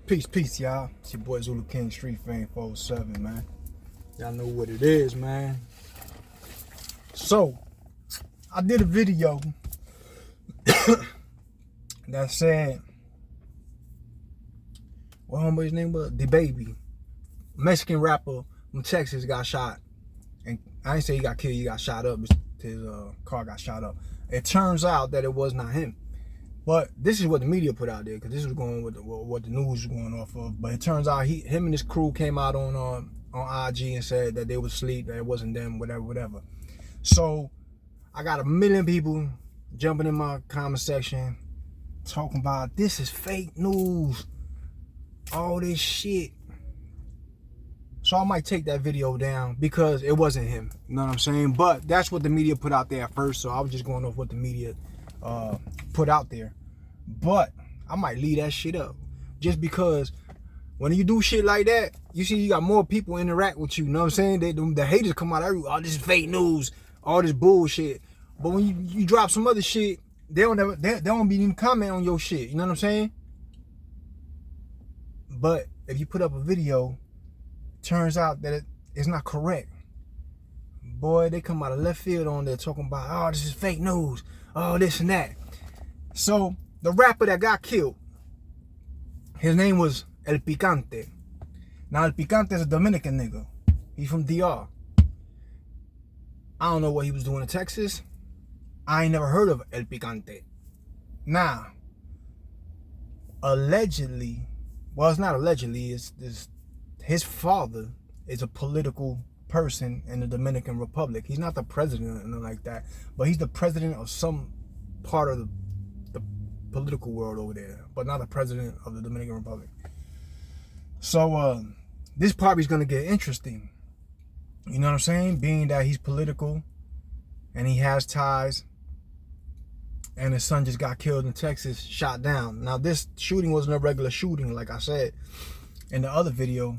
Peace, y'all. It's your boy Zulu King, Street Fame 407, man. Y'all know what it is, man. So, I did a video that said, what homeboy's name was? The Baby. Mexican rapper from Texas got shot. And I didn't say he got killed, he got shot up. His car got shot up. It turns out that it was not him. But this is what the media put out there, because this was going with what the news was going off of. But it turns out him and his crew came out on IG and said that they was asleep, that it wasn't them, whatever. So I got a million people jumping in my comment section talking about this is fake news, all this shit. So I might take that video down because it wasn't him. You know what I'm saying? But that's what the media put out there at first. So I was just going off what the media put out there. But I might leave that shit up, just because when you do shit like that, you see you got more people interact with you. You know what I'm saying? The haters come out everywhere. Oh, this is fake news, all this bullshit. But when you drop some other shit, they don't be even comment on your shit. You know what I'm saying? But if you put up a video, turns out that it's not correct. Boy, they come out of left field on there talking about, oh, this is fake news, oh, this and that. So the rapper that got killed, his name was El Pikante. Now El Pikante is a Dominican nigga. He's from DR. I don't know what he was doing in Texas. I ain't never heard of El Pikante. Now, allegedly, well, it's not allegedly, it's his father is a political person in the Dominican Republic. He's not the president or nothing like that, but he's the president of some part of the political world over there, but not the president of the Dominican Republic. So this probably is going to get interesting. You know what I'm saying? Being that he's political and he has ties, and his son just got killed in Texas, shot down. Now this shooting wasn't a regular shooting, like I said in the other video.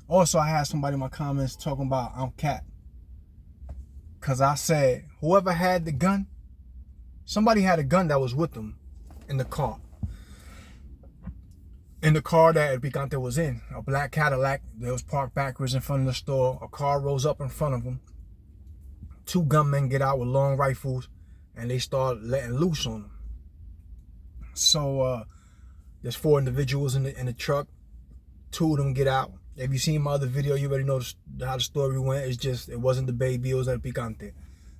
Also, I had somebody in my comments talking about I'm cat, because I said whoever had the gun, somebody had a gun that was with them in the car. In the car that El Pikante was in, a black Cadillac that was parked backwards in front of the store. A car rose up in front of them. Two gunmen get out with long rifles, and they start letting loose on them. So there's four individuals in the truck. Two of them get out. If you seen my other video, you already know how the story went. It's just, it wasn't the baby, it was El Pikante.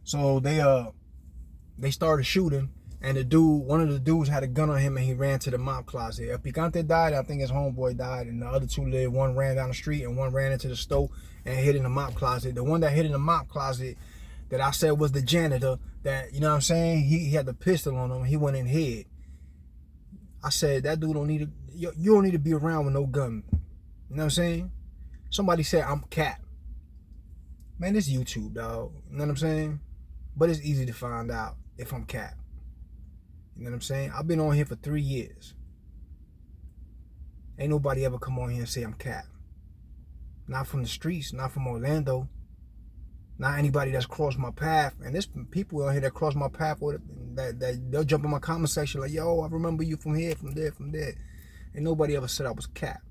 So they started shooting, and one of the dudes had a gun on him, and he ran to the mop closet. El Pikante died, I think his homeboy died, and the other two lived. One ran down the street, and one ran into the stove and hid in the mop closet. The one that hid in the mop closet that I said was the janitor, that, you know what I'm saying, he had the pistol on him, he went and hid. I said, that dude don't need to, you don't need to be around with no gun. You know what I'm saying? Somebody said I'm cat. Man, this YouTube, dog. You know what I'm saying? But it's easy to find out if I'm cat. You know what I'm saying? I've been on here for 3 years. Ain't nobody ever come on here and say I'm cat. Not from the streets, not from Orlando. Not anybody that's crossed my path. And there's people on here that cross my path that they'll jump in my comment section like, yo, I remember you from here, from there, from there. Ain't nobody ever said I was cat.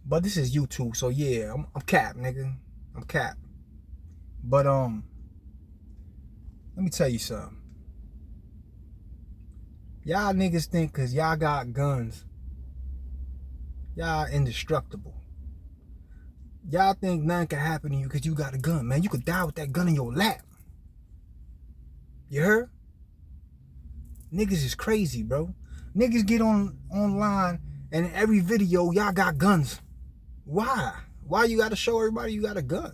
But this is YouTube, so yeah, I'm cap, nigga. I'm cap. But let me tell you something. Y'all niggas think cause y'all got guns, y'all indestructible. Y'all think nothing can happen to you cause you got a gun. Man, you could die with that gun in your lap. You heard? Niggas is crazy, bro. Niggas get online and in every video y'all got guns. Why? Why you gotta show everybody you got a gun?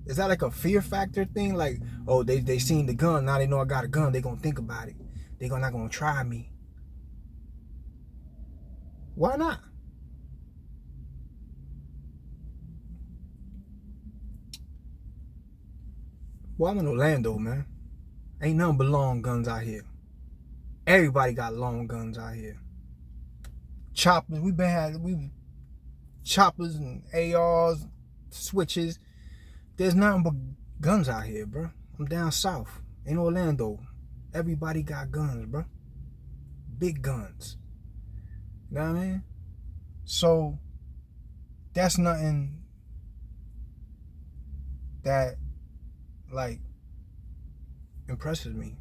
Is that like a fear factor thing? Like, oh, they seen the gun, now they know I got a gun, they gonna think about it. They not gonna try me. Why not? Well, I'm in Orlando, man. Ain't nothing but long guns out here. Everybody got long guns out here. Choppers, we choppers and ARs, switches. There's nothing but guns out here, bro. I'm down south in Orlando. Everybody got guns, bro. big guns. You know what I mean? So that's nothing that like impresses me.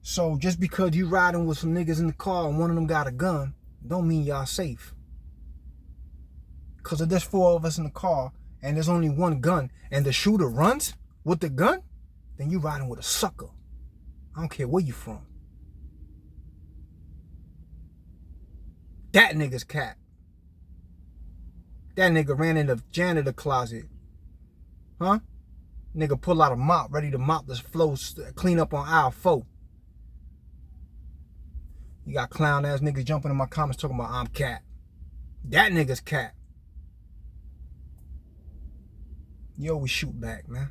So just because you riding with some niggas in the car and one of them got a gun, don't mean y'all safe. Cause if there's 4 of us in the car and there's only one gun and the shooter runs with the gun, then you riding with a sucker. I don't care where you from. That nigga's cat. That nigga ran in the janitor closet. Huh? Nigga pull out a mop, ready to mop this floor, clean up on aisle 4. You got clown ass niggas jumping in my comments talking about I'm cat. That nigga's cat. You always shoot back, man.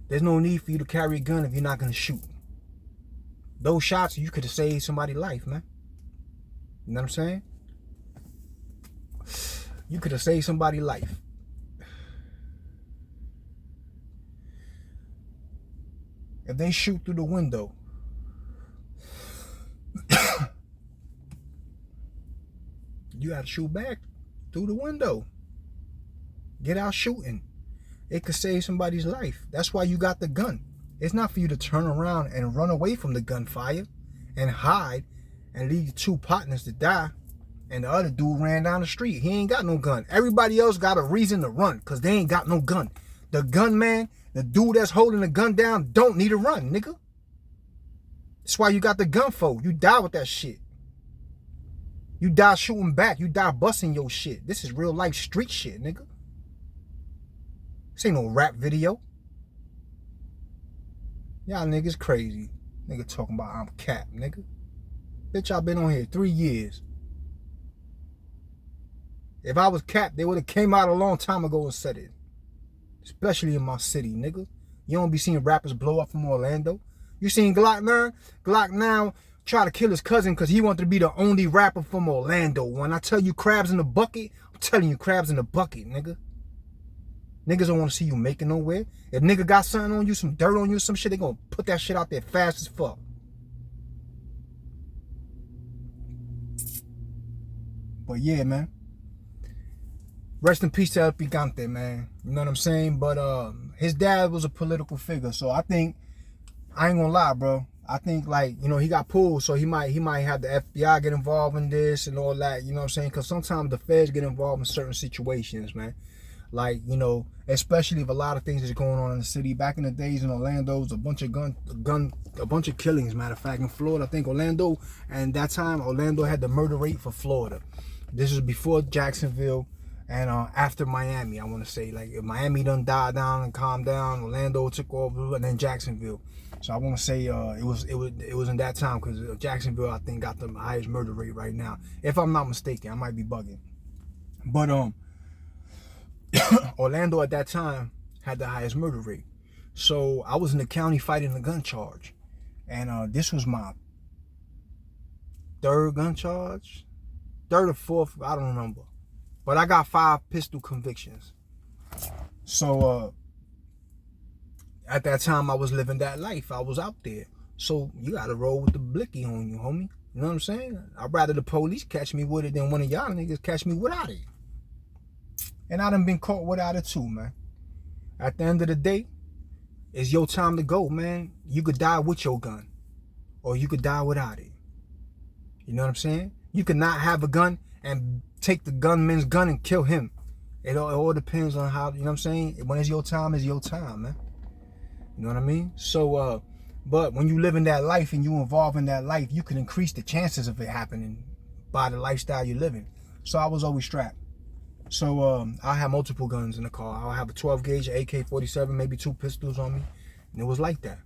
There's no need for you to carry a gun if you're not gonna shoot. Those shots, you could have saved somebody's life, man. You know what I'm saying? You could have saved somebody's life. If they shoot through the window, you gotta shoot back through the window. Get out shooting. It could save somebody's life. That's why you got the gun. It's not for you to turn around and run away from the gunfire and hide and leave your 2 partners to die. And the other dude ran down the street. He ain't got no gun. Everybody else got a reason to run because they ain't got no gun. The gunman, the dude that's holding the gun down, don't need to run, nigga. That's why you got the gun for. You die with that shit. You die shooting back. You die busting your shit. This is real life street shit, nigga. This ain't no rap video. Y'all niggas crazy. Nigga talking about I'm cap, nigga. Bitch, I been on here 3 years. If I was Cap, they would have came out a long time ago and said it. Especially in my city, nigga. You don't be seeing rappers blow up from Orlando. You seen Glock now? Glock now try to kill his cousin because he wanted to be the only rapper from Orlando. When I tell you crabs in the bucket, I'm telling you crabs in the bucket, nigga. Niggas don't want to see you making nowhere. If nigga got something on you, some dirt on you, some shit, they gonna put that shit out there fast as fuck. But yeah, man. Rest in peace to El Pikante, man. You know what I'm saying? But his dad was a political figure, so I think, I ain't gonna lie, bro. I think, like, you know, he got pulled, so he might have the FBI get involved in this and all that. You know what I'm saying? Because sometimes the feds get involved in certain situations, man. Like, you know, especially if a lot of things is going on in the city. Back in the days in Orlando, it was a bunch of killings. Matter of fact, in Florida, I think Orlando, and that time Orlando had the murder rate for Florida. This was before Jacksonville. And after Miami, I want to say, like, if Miami done died down and calmed down, Orlando took over, and then Jacksonville. So I want to say it was in that time because Jacksonville, I think, got the highest murder rate right now. If I'm not mistaken, I might be bugging. But Orlando at that time had the highest murder rate. So I was in the county fighting a gun charge, and this was my 3rd gun charge, 3rd or 4th, I don't remember. But I got 5 pistol convictions. So at that time I was living that life. I was out there. So you gotta roll with the blicky on you, homie. You know what I'm saying? I'd rather the police catch me with it than one of y'all niggas catch me without it. And I done been caught without it too, man. At the end of the day, it's your time to go, man. You could die with your gun. Or you could die without it. You know what I'm saying? You could not have a gun and take the gunman's gun and kill him. It all depends on how, you know what I'm saying? When it's your time, man. You know what I mean? So, but when you live in that life and you involve in that life, you can increase the chances of it happening by the lifestyle you're living. So I was always strapped. So I had multiple guns in the car. I'll have a 12 gauge, an AK-47, maybe 2 pistols on me. And it was like that.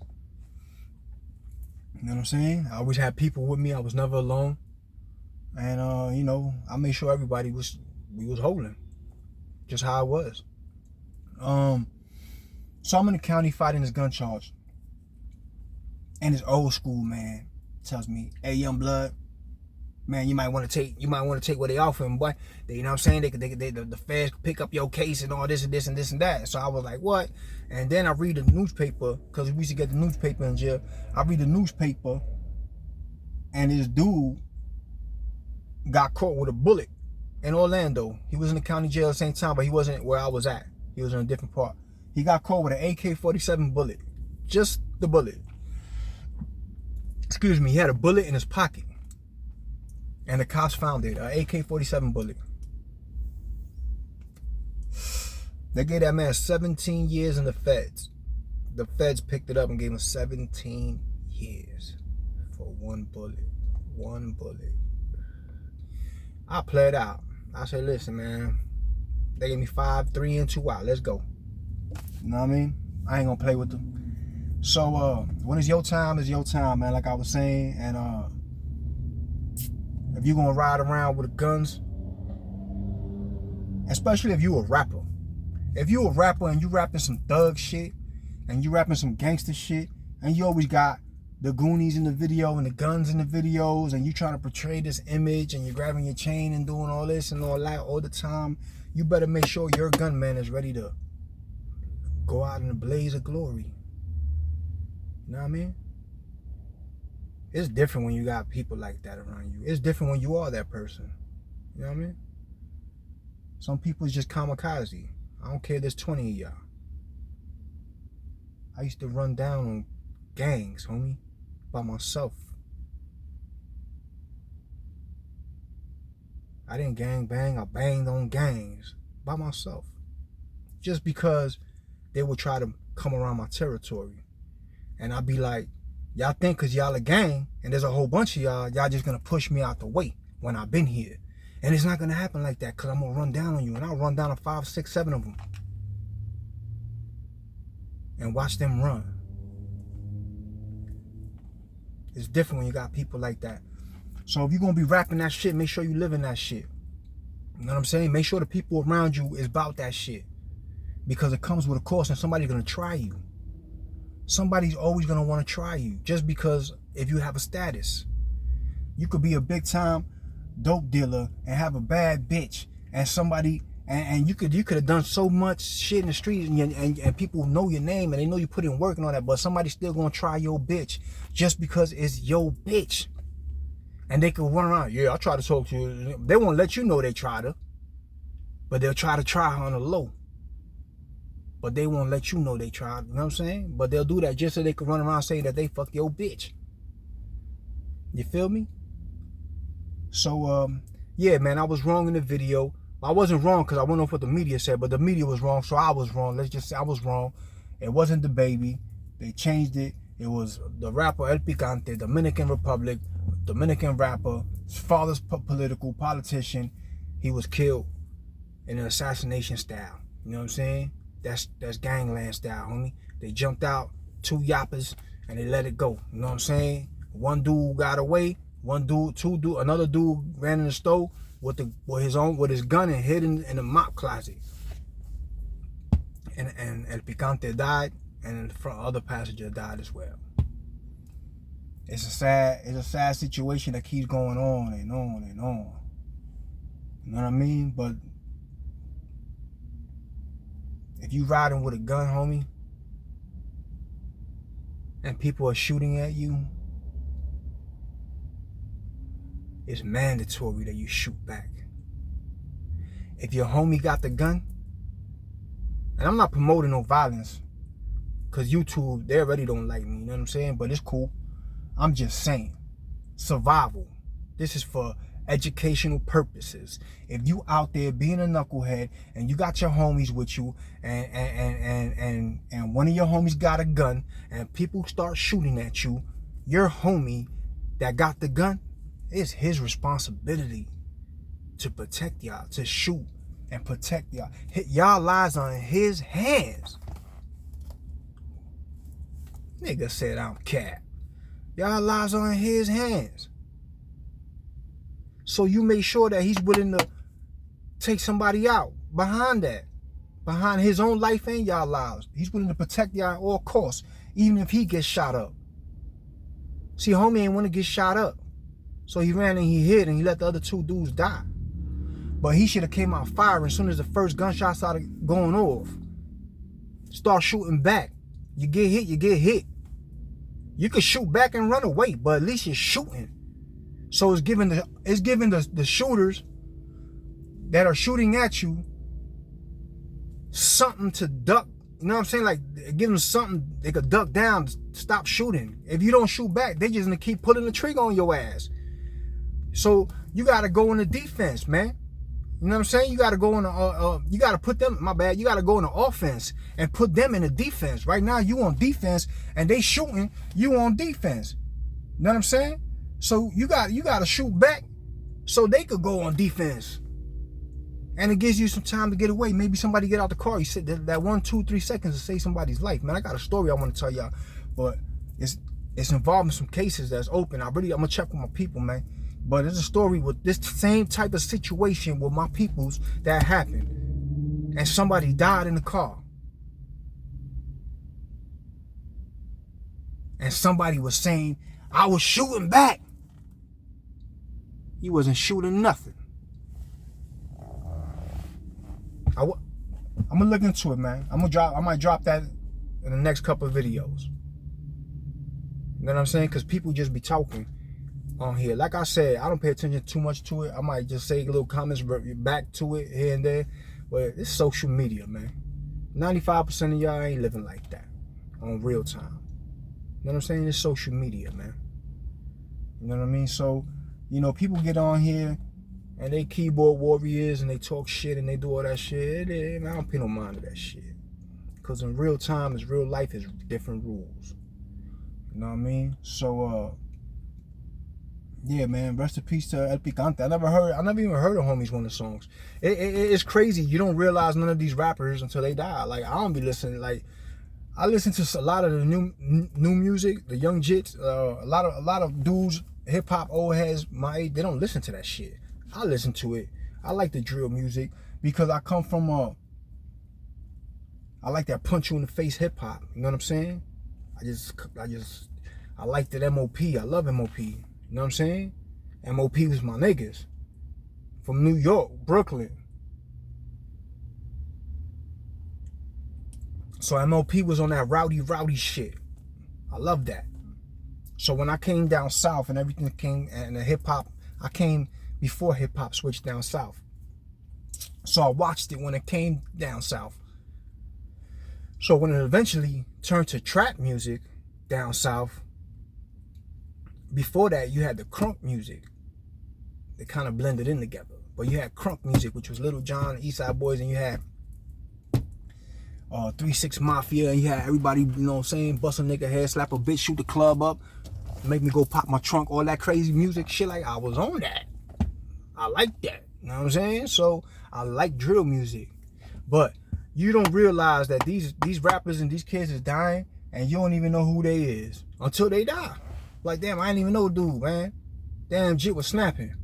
You know what I'm saying? I always had people with me. I was never alone. And, you know, I made sure we was holding. Just how it was. So I'm in the county fighting this gun charge. And this old school man tells me, hey, young blood, man, you might want to take what they offer him, boy. You know what I'm saying? The feds could pick up your case and all this and this and this and that. So I was like, what? And then I read the newspaper, because we used to get the newspaper in jail. I read the newspaper, And this dude got caught with a bullet in Orlando. He was in the county jail at the same time, but he wasn't where I was at. He was in a different part. He got caught with an AK-47 bullet. Just the bullet. Excuse me, he had a bullet in his pocket. And the cops found it, an AK-47 bullet. They gave that man 17 years in the feds. The feds picked it up and gave him 17 years for one bullet. One bullet. I played out. I said, listen, man. They gave me 5, 3 in, 2 out. Let's go. You know what I mean? I ain't gonna play with them. So when it's your time, it's your time, man. Like I was saying. And if you're gonna ride around with guns, especially if you a rapper. If you a rapper and you rapping some thug shit and you rapping some gangster shit and you always got the Goonies in the video and the guns in the videos and you trying to portray this image and you're grabbing your chain and doing all this and all that all the time, you better make sure your gunman is ready to go out in a blaze of glory. You know what I mean? It's different when you got people like that around you. It's different when you are that person. You know what I mean? Some people is just kamikaze. I don't care if there's 20 of y'all. I used to run down on gangs, homie, by myself. I didn't gang bang, I banged on gangs by myself. Just because they would try to come around my territory. And I'd be like, y'all think because y'all a gang and there's a whole bunch of y'all just gonna push me out the way when I've been here. And it's not gonna happen like that because I'm gonna run down on you and I'll run down on 5, 6, 7 of them. And watch them run. It's different when you got people like that. So if you're gonna be rapping that shit, make sure you live in that shit. You know what I'm saying? Make sure the people around you is about that shit. Because it comes with a cost and somebody's gonna try you. Somebody's always gonna wanna try you just because if you have a status. You could be a big time dope dealer and have a bad bitch and somebody and you could have done so much shit in the streets and people know your name and they know you put in work and all that, but somebody's still gonna try your bitch just because it's your bitch. And they can run around, yeah, I try to talk to you. They won't let you know they tried her, but they'll try to try her on the low. But they won't let you know they tried, you know what I'm saying? But they'll do that just so they can run around saying that they fucked your bitch. You feel me? So, yeah, man, I was wrong in the video. I wasn't wrong because I went off what the media said, but the media was wrong, so I was wrong. Let's just say I was wrong. It wasn't the baby. They changed it. It was the rapper El Pikante, Dominican Republic, Dominican rapper. His father's political politician. He was killed in an assassination style. You know what I'm saying? That's gangland style, homie. They jumped out, 2 yappers, and they let it go. You know what I'm saying? One dude got away. One dude, another dude ran in the store with his gun and hid in the mop closet. And El Pikante died, and the other passenger died as well. It's a sad situation that keeps going on and on and on. You know what I mean? But if you riding with a gun, homie, and people are shooting at you, it's mandatory that you shoot back. If your homie got the gun, and I'm not promoting no violence, because YouTube, they already don't like me, you know what I'm saying? But it's cool. I'm just saying, survival. This is for educational purposes. If you out there being a knucklehead and you got your homies with you and one of your homies got a gun and people start shooting at you, your homie that got the gun, it's his responsibility to protect y'all, to shoot and protect y'all. Y'all lives are in his hands. Nigga said I'm cat. Y'all lives are in his hands. So you make sure that he's willing to take somebody out behind that. Behind his own life and y'all lives. He's willing to protect y'all at all costs, even if he gets shot up. See, homie ain't want to get shot up. So he ran and he hid and he let the other 2 dudes die. But he should have came out firing as soon as the first gunshot started going off. Start shooting back. You get hit, you get hit. You could shoot back and run away, but at least you're shooting. So it's giving the shooters that are shooting at you something to duck. You know what I'm saying? Like, give them something they could duck down, stop shooting. If you don't shoot back, they just gonna keep pulling the trigger on your ass. So you gotta go into defense, man. You know what I'm saying? You gotta go in you gotta put them, you gotta go into offense and put them in the defense. Right now you on defense and they shooting, you on defense. You know what I'm saying? So you gotta shoot back so they could go on defense. And it gives you some time to get away. Maybe somebody get out the car. You sit that 1, 2, 3 seconds to save somebody's life. Man, I got a story I want to tell y'all, but it's involving some cases that's open. I'm gonna check with my people, man. But it's a story with this same type of situation with my peoples that happened, and somebody died in the car, and somebody was saying, "I was shooting back." He wasn't shooting nothing. I'm gonna look into it, man. I might drop that in the next couple of videos. You know what I'm saying? Because people just be talking on here. Like I said, I don't pay attention too much to it. I might just say little comments back to it here and there. But it's social media, man. 95% of y'all ain't living like that on real time. You know what I'm saying? It's social media, man. You know what I mean? So, you know, people get on here and they keyboard warriors and they talk shit and they do all that shit. I don't pay no mind to that shit. Because in real time, it's real life, is different rules. You know what I mean? So, yeah, man, rest in peace to El Pikante. I never even heard of Homie's one of the songs. It's crazy. You don't realize none of these rappers until they die. Like, I don't be listening. Like, I listen to a lot of the new music, the young jits. A lot of dudes, hip hop old heads my age, they don't listen to that shit. I listen to it. I like the drill music because I come from I like that punch you in the face hip hop. You know what I'm saying? I like that MOP. I love MOP. You know what I'm saying? MOP was my niggas from New York, Brooklyn. So MOP was on that rowdy shit. I love that. So when I came down south and everything came, and the hip hop, I came before hip hop switched down south. So I watched it when it came down south. So when it eventually turned to trap music down south, before that you had the crunk music. They kind of blended in together. But you had crunk music, which was Little John, East Side Boys, and you had 3-6 Mafia, and you had everybody, you know what I'm saying, bust a nigga head, slap a bitch, shoot the club up, make me go pop my trunk, all that crazy music, shit. Like, I was on that. I like that. You know what I'm saying? So I like drill music. But you don't realize that these rappers and these kids is dying and you don't even know who they is until they die. Like, damn, I didn't even know dude, man. Damn, Jit was snapping.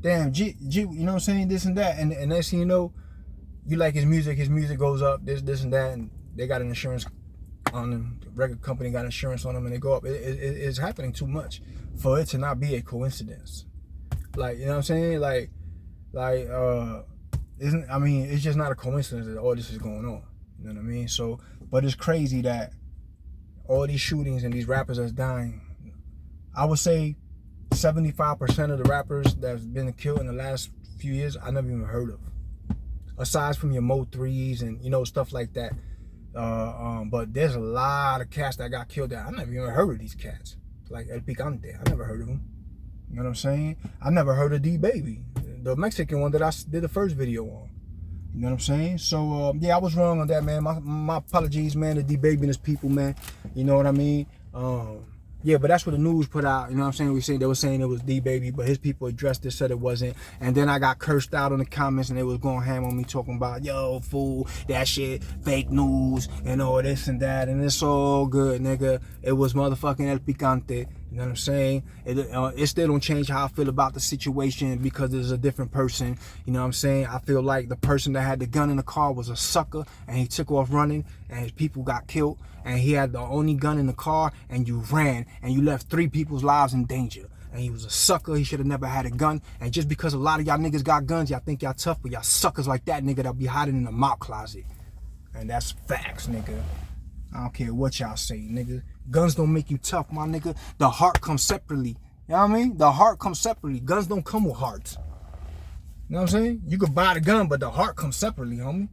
Damn, Jit, you know what I'm saying? This and that. And next thing you know, you like his music goes up, this and that, and they got an insurance on them. The record company got insurance on them and they go up. It's happening too much for it to not be a coincidence. Like, you know what I'm saying? Like, it's just not a coincidence that all this is going on. You know what I mean? So, but it's crazy that all these shootings and these rappers that's dying, I would say 75% of the rappers that's been killed in the last few years, I never even heard of. Aside from your Mo 3s and, you know, stuff like that. But there's a lot of cats that got killed that I never even heard of these cats. Like El Pikante, I never heard of him. You know what I'm saying? I never heard of D-Baby, the Mexican one that I did the first video on. You know what I'm saying? So, yeah, I was wrong on that, man. My apologies, man, to D-Baby and his people, man. You know what I mean? Yeah, but that's what the news put out. You know what I'm saying? They were saying it was D-Baby, but his people addressed it, said it wasn't. And then I got cursed out in the comments, and they was going ham on me talking about, yo, fool, that shit, fake news, and all this and that. And it's all good, nigga. It was motherfucking El Pikante. You know what I'm saying? It still don't change how I feel about the situation because there's a different person. You know what I'm saying? I feel like the person that had the gun in the car was a sucker, and he took off running, and his people got killed, and he had the only gun in the car, and you ran, and you left 3 people's lives in danger. And he was a sucker. He should have never had a gun. And just because a lot of y'all niggas got guns, y'all think y'all tough, but y'all suckers like that nigga that be hiding in the mop closet. And that's facts, nigga. I don't care what y'all say, nigga. Guns don't make you tough, my nigga. The heart comes separately. You know what I mean? The heart comes separately. Guns don't come with hearts. You know what I'm saying? You could buy the gun, but the heart comes separately, homie. You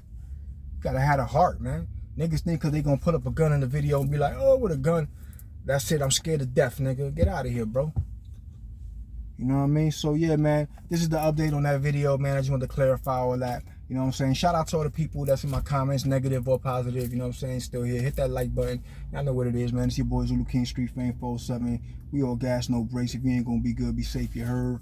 gotta have a heart, man. Niggas think because they gonna put up a gun in the video and be like, oh, with a gun, that's it, I'm scared to death, nigga. Get out of here, bro. You know what I mean? So, yeah, man, this is the update on that video, man. I just wanted to clarify all that. You know what I'm saying? Shout out to all the people that's in my comments, negative or positive, you know what I'm saying? Still here. Hit that like button. Y'all know what it is, man. It's your boy Zulu King, Street Fame 407. We all gas, no brakes. If you ain't gonna be good, be safe, you heard?